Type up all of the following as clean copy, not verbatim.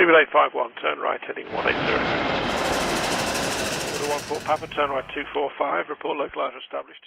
BB851, turn right heading 180. 14 Papa, turn right 245, report localizer established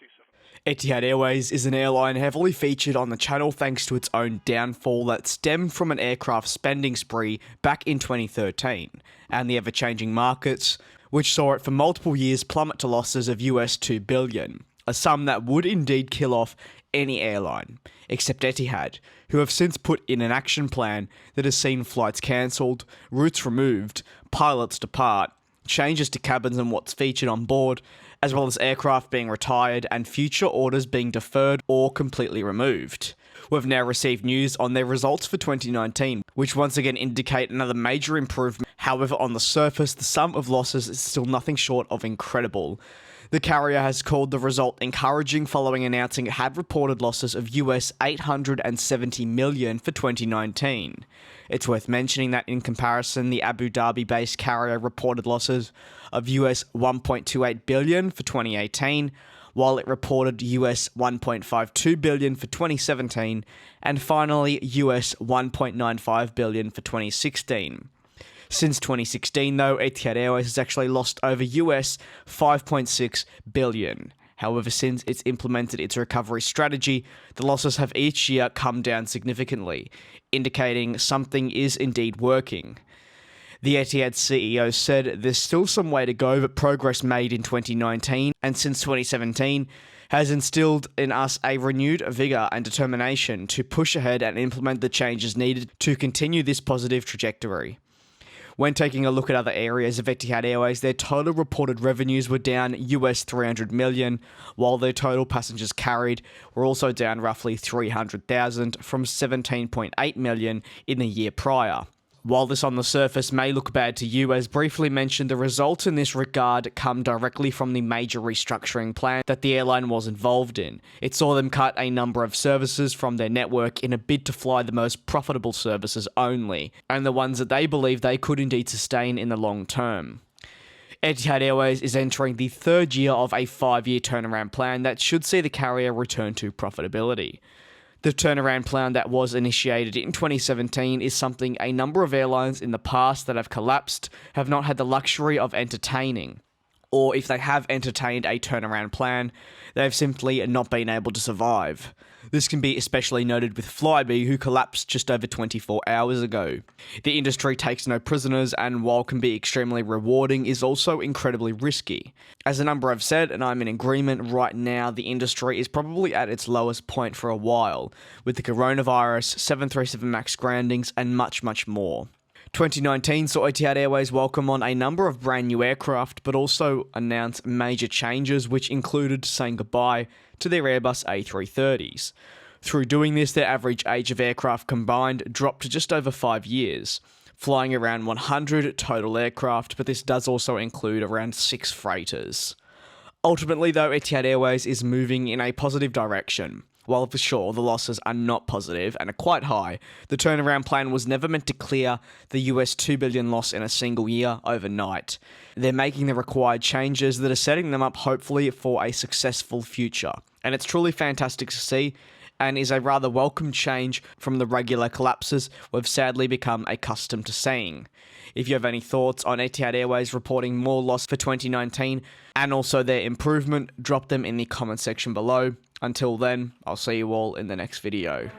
27. Etihad Airways is an airline heavily featured on the channel thanks to its own downfall that stemmed from an aircraft spending spree back in 2013 and the ever-changing markets, which saw it for multiple years plummet to losses of US $2 billion, a sum that would indeed kill off any airline, except Etihad, who have since put in an action plan that has seen flights cancelled, routes removed, pilots depart, changes to cabins and what's featured on board, as well as aircraft being retired and future orders being deferred or completely removed. We've now received news on their results for 2019, which once again indicate another major improvement. However, on the surface, the sum of losses is still nothing short of incredible. The carrier has called the result encouraging following announcing it had reported losses of US $870 million for 2019. It's worth mentioning that in comparison, the Abu Dhabi-based carrier reported losses of US $1.28 billion for 2018, while it reported US $1.52 billion for 2017, and finally US $1.95 billion for 2016. Since 2016, though, Etihad Airways has actually lost over US $5.6 billion. However, since it's implemented its recovery strategy, the losses have each year come down significantly, indicating something is indeed working. The Etihad CEO said there's still some way to go, but progress made in 2019 and since 2017 has instilled in us a renewed vigour and determination to push ahead and implement the changes needed to continue this positive trajectory. When taking a look at other areas of Etihad Airways, their total reported revenues were down US $300 million, while their total passengers carried were also down roughly 300,000 from 17.8 million in the year prior. While this on the surface may look bad to you, as briefly mentioned, the results in this regard come directly from the major restructuring plan that the airline was involved in. It saw them cut a number of services from their network in a bid to fly the most profitable services only, and the ones that they believe they could indeed sustain in the long term. Etihad Airways is entering the third year of a 5-year turnaround plan that should see the carrier return to profitability. The turnaround plan that was initiated in 2017 is something a number of airlines in the past that have collapsed have not had the luxury of entertaining. Or if they have entertained a turnaround plan, they've simply not been able to survive. This can be especially noted with Flybe, who collapsed just over 24 hours ago. The industry takes no prisoners, and while can be extremely rewarding, is also incredibly risky. As a number have said, and I'm in agreement, right now the industry is probably at its lowest point for a while, with the coronavirus, 737 MAX groundings, and much, much more. 2019 saw Etihad Airways welcome on a number of brand new aircraft, but also announce major changes, which included saying goodbye to their Airbus A330s. Through doing this, their average age of aircraft combined dropped to just over 5 years, flying around 100 total aircraft, but this does also include around 6 freighters. Ultimately, though, Etihad Airways is moving in a positive direction. While for sure the losses are not positive and are quite high, the turnaround plan was never meant to clear the US $2 billion loss in a single year overnight. They're making the required changes that are setting them up hopefully for a successful future. And it's truly fantastic to see, and is a rather welcome change from the regular collapses we've sadly become accustomed to seeing. If you have any thoughts on Etihad Airways reporting more loss for 2019 and also their improvement, drop them in the comment section below. Until then, I'll see you all in the next video.